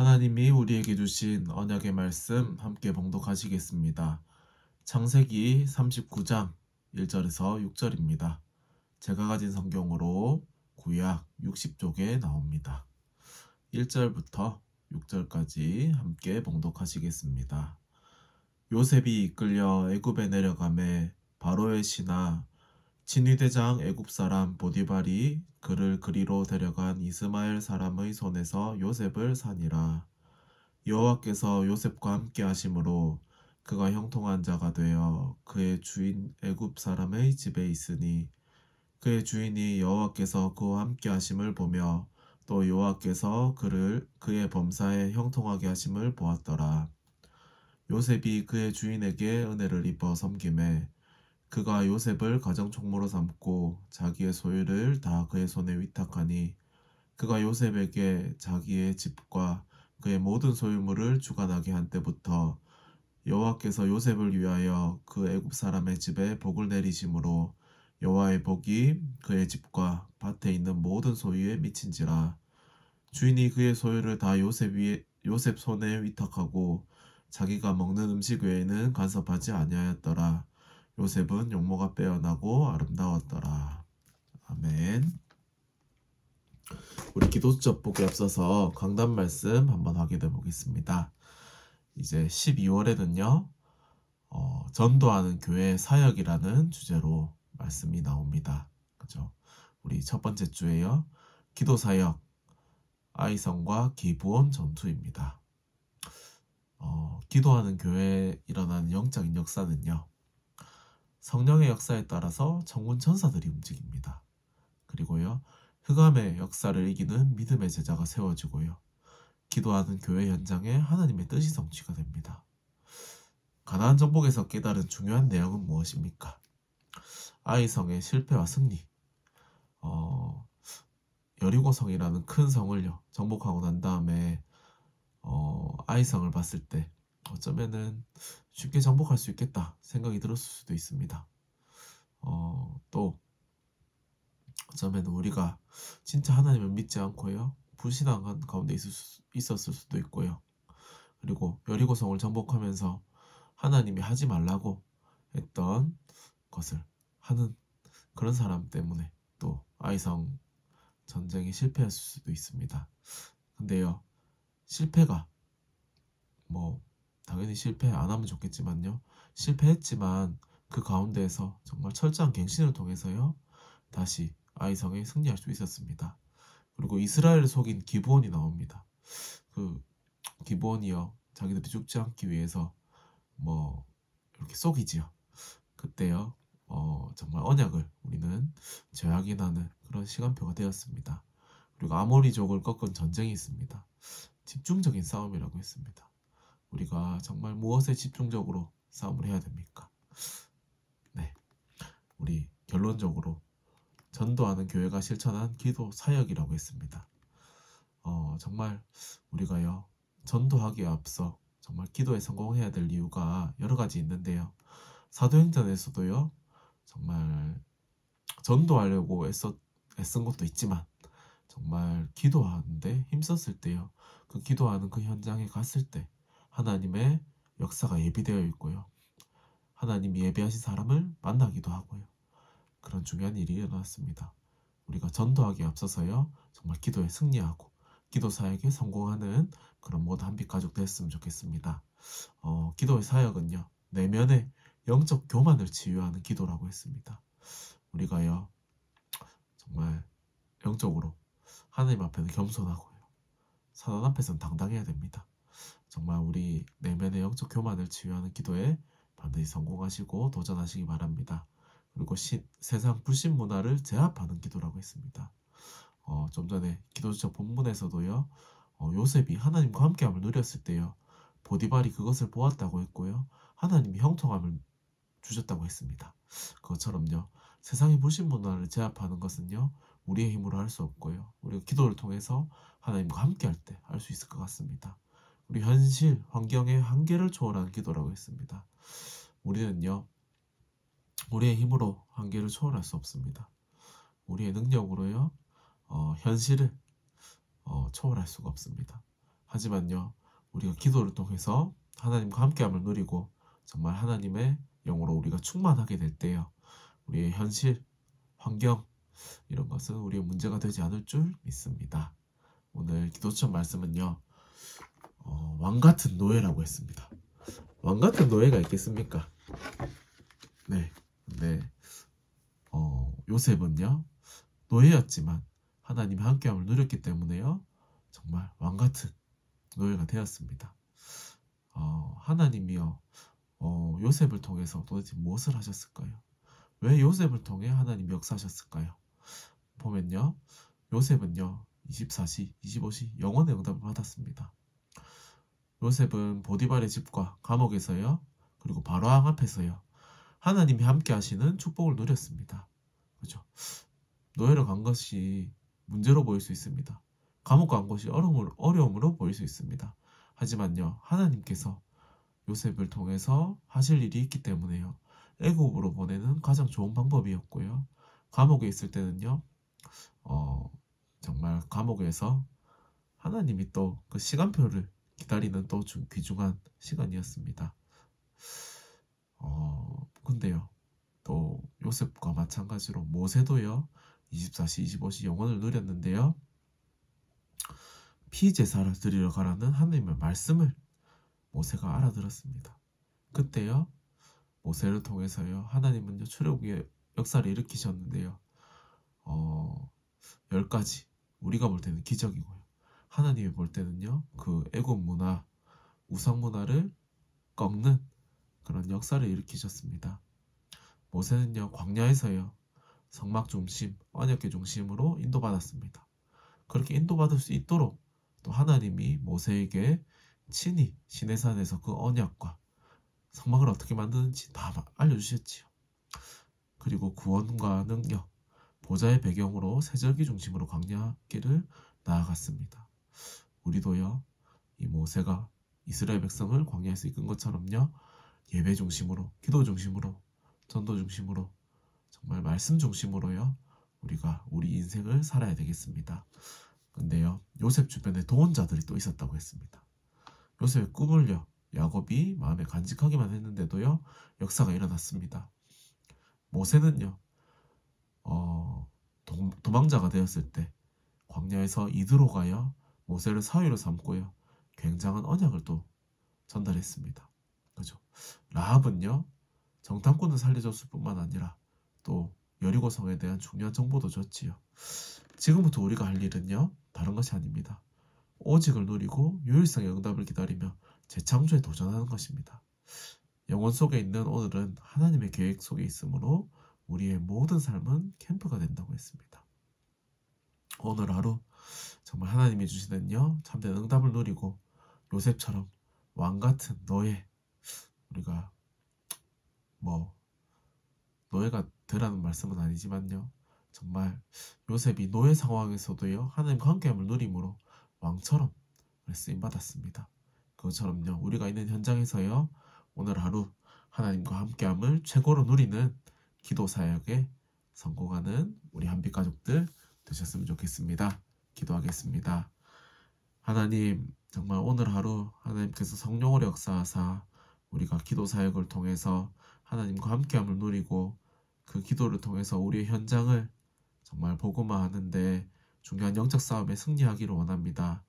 하나님이 우리에게 주신 언약의 말씀 함께 봉독하시겠습니다. 창세기 39장 1절에서 6절입니다. 제가 가진 성경으로 구약 60쪽에 나옵니다. 1절부터 6절까지 함께 봉독하시겠습니다. 요셉이 이끌려 애굽에 내려가매 바로의 신하 진위대장 애굽사람 보디발이 그를 그리로 데려간 이스마엘 사람의 손에서 요셉을 사니라. 여호와께서 요셉과 함께 하심으로 그가 형통한 자가 되어 그의 주인 애굽 사람의 집에 있으니 그의 주인이 여호와께서 그와 함께 하심을 보며 또 여호와께서 그를 그의 범사에 형통하게 하심을 보았더라. 요셉이 그의 주인에게 은혜를 입어 섬김에 그가 요셉을 가정총무로 삼고 자기의 소유를 다 그의 손에 위탁하니 그가 요셉에게 자기의 집과 그의 모든 소유물을 주관하게 한 때부터 여호와께서 요셉을 위하여 그 애굽 사람의 집에 복을 내리심으로 여호와의 복이 그의 집과 밭에 있는 모든 소유에 미친지라. 주인이 그의 소유를 다 요셉 손에 위탁하고 자기가 먹는 음식 외에는 간섭하지 아니하였더라. 요셉은 용모가 빼어나고 아름다웠더라. 아멘. 우리 기도 접복에 앞서서 강단 말씀 한번 확인해 보겠습니다. 이제 12월에는요. 전도하는 교회 사역이라는 주제로 말씀이 나옵니다. 그죠? 우리 첫 번째 주에요. 기도 사역, 아이성과 기부원 전투입니다. 기도하는 교회에 일어나는 영적인 역사는요. 성령의 역사에 따라서 천군 천사들이 움직입니다. 그리고요. 흑암의 역사를 이기는 믿음의 제자가 세워지고요. 기도하는 교회 현장에 하나님의 뜻이 성취가 됩니다. 가나안 정복에서 깨달은 중요한 내용은 무엇입니까? 아이성의 실패와 승리. 여리고성이라는 큰 성을요. 정복하고 난 다음에 아이성을 봤을 때 어쩌면은 쉽게 정복할 수 있겠다 생각이 들었을 수도 있습니다. 또 어쩌면 우리가 진짜 하나님을 믿지 않고요. 불신앙한 가운데 있었을 수도 있고요. 그리고 여리고성을 정복하면서 하나님이 하지 말라고 했던 것을 하는 그런 사람 때문에 또 아이성 전쟁이 실패했을 수도 있습니다. 근데요. 실패가 당연히 실패 안 하면 좋겠지만요. 실패했지만 그 가운데에서 정말 철저한 갱신을 통해서요. 다시 아이성에 승리할 수 있었습니다. 그리고 이스라엘을 속인 기브온이 나옵니다. 그 기브온이요. 자기들이 죽지 않기 위해서 이렇게 속이지요. 그때요. 정말 언약을 우리는 재확인하는 그런 시간표가 되었습니다. 그리고 아모리족을 꺾은 전쟁이 있습니다. 집중적인 싸움이라고 했습니다. 우리가 정말 무엇에 집중적으로 싸움을 해야 됩니까? 네, 우리 결론적으로 전도하는 교회가 실천한 기도 사역이라고 했습니다. 정말 우리가요 전도하기에 앞서 정말 기도에 성공해야 될 이유가 여러 가지 있는데요. 사도행전에서도요 정말 전도하려고 애쓴 것도 있지만 정말 기도하는데 힘썼을 때요. 그 기도하는 그 현장에 갔을 때 하나님의 역사가 예비되어 있고요. 하나님이 예비하신 사람을 만나기도 하고요. 그런 중요한 일이 일어났습니다. 우리가 전도하기에 앞서서요. 정말 기도에 승리하고 기도 사역에 성공하는 그런 모든 한빛 가족 됐으면 좋겠습니다. 기도의 사역은요. 내면의 영적 교만을 치유하는 기도라고 했습니다. 우리가요. 정말 영적으로 하나님 앞에는 겸손하고요. 사단 앞에서는 당당해야 됩니다. 정말 우리 내면의 영적 교만을 치유하는 기도에 반드시 성공하시고 도전하시기 바랍니다. 그리고 세상 불신 문화를 제압하는 기도라고 했습니다. 좀 전에 기도주적 본문에서도요. 요셉이 하나님과 함께함을 누렸을 때요. 보디발이 그것을 보았다고 했고요. 하나님이 형통함을 주셨다고 했습니다. 그것처럼요. 세상의 불신 문화를 제압하는 것은요. 우리의 힘으로 할 수 없고요. 우리가 기도를 통해서 하나님과 함께할 때 할 수 있을 것 같습니다. 우리 현실, 환경의 한계를 초월하는 기도라고 했습니다. 우리는요. 우리의 힘으로 한계를 초월할 수 없습니다. 우리의 능력으로요. 현실을 초월할 수가 없습니다. 하지만요, 우리가 기도를 통해서 하나님과 함께함을 누리고 정말 하나님의 영으로 우리가 충만하게 될 때요, 우리의 현실, 환경 이런 것은 우리의 문제가 되지 않을 줄 믿습니다. 오늘 기도처 말씀은요, 왕 같은 노예라고 했습니다. 왕 같은 노예가 있겠습니까? 네, 근데 요셉은요, 노예였지만 하나님의 함께함을 누렸기 때문에요, 정말 왕 같은 노예가 되었습니다. 하나님이요, 요셉을 통해서 도대체 무엇을 하셨을까요? 왜 요셉을 통해 하나님이 역사하셨을까요? 보면요, 요셉은요 24시, 25시 영원의 응답을 받았습니다. 요셉은 보디발의 집과 감옥에서요, 그리고 바로왕 앞에서요, 하나님이 함께 하시는 축복을 누렸습니다. 그죠? 노예로 간 것이 문제로 보일 수 있습니다. 감옥 간 것이 어려움으로 보일 수 있습니다. 하지만요, 하나님께서 요셉을 통해서 하실 일이 있기 때문에요, 애굽으로 보내는 가장 좋은 방법이었고요, 감옥에 있을 때는요, 정말 감옥에서 하나님이 또 그 시간표를 기다리는 또 귀중한 시간이었습니다. 근데요, 또 요셉과 마찬가지로 모세도요 24시 25시 영원을 누렸는데요, 피제사를 드리러 가라는 하나님의 말씀을 모세가 알아들었습니다. 그때요, 모세를 통해서요, 하나님은요 출애굽의 역사를 일으키셨는데요, 10가지, 우리가 볼 때는 기적이고요, 하나님이 볼 때는요, 그 애굽 문화, 우상 문화를 꺾는 그런 역사를 일으키셨습니다. 모세는요, 광야에서요, 성막 중심, 언약궤 중심으로 인도받았습니다. 그렇게 인도받을 수 있도록 또 하나님이 모세에게 친히 시내산에서 그 언약과 성막을 어떻게 만드는지 다 알려주셨지요. 그리고 구원과 능력, 보좌의 배경으로 세절기 중심으로 광야길을 나아갔습니다. 우리도요, 이 모세가 이스라엘 백성을 광야에서 이끈 것처럼요, 예배 중심으로, 기도 중심으로, 전도 중심으로, 정말 말씀 중심으로요, 우리가 우리 인생을 살아야 되겠습니다. 근데요, 요셉 주변에 도원자들이 또 있었다고 했습니다. 요셉의 꿈을요, 야곱이 마음에 간직하기만 했는데도요, 역사가 일어났습니다. 모세는요, 도망자가 되었을 때 광야에서 이드로가요, 모세를 사위로 삼고요, 굉장한 언약을 또 전달했습니다. 그죠? 라합은요, 정탐꾼을 살려줬을 뿐만 아니라 또 여리고성에 대한 중요한 정보도 줬지요. 지금부터 우리가 할 일은요, 다른 것이 아닙니다. 오직을 누리고 유일성의 응답을 기다리며 재창조에 도전하는 것입니다. 영혼 속에 있는 오늘은 하나님의 계획 속에 있으므로 우리의 모든 삶은 캠프가 된다고 했습니다. 오늘 하루 정말 하나님이 주시는요, 참된 응답을 누리고 요셉처럼 왕같은 노예, 우리가 노예가 되라는 말씀은 아니지만요, 정말 요셉이 노예 상황에서도요, 하나님과 함께함을 누림으로 왕처럼 쓰임받았습니다. 그것처럼요, 우리가 있는 현장에서요, 오늘 하루 하나님과 함께함을 최고로 누리는 기도 사역에 성공하는 우리 한빛 가족들 되셨으면 좋겠습니다. 기도하겠습니다. 하나님, 정말 오늘 하루 하나님께서 성령으로 역사하사 우리가 기도 사역을 통해서 하나님과 함께함을 누리고 그 기도를 통해서 우리의 현장을 정말 복음화하는데 중요한 영적 싸움에 승리하기를 원합니다.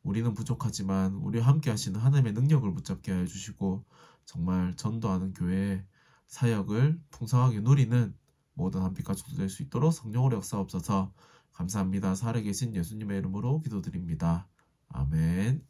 우리는 부족하지만 우리와 함께 하시는 하나님의 능력을 붙잡게 하여 주시고 정말 전도하는 교회의 사역을 풍성하게 누리는 모든 한빛 가족도 될 수 있도록 성령으로 역사옵소서. 감사합니다. 살아계신 예수님의 이름으로 기도드립니다. 아멘.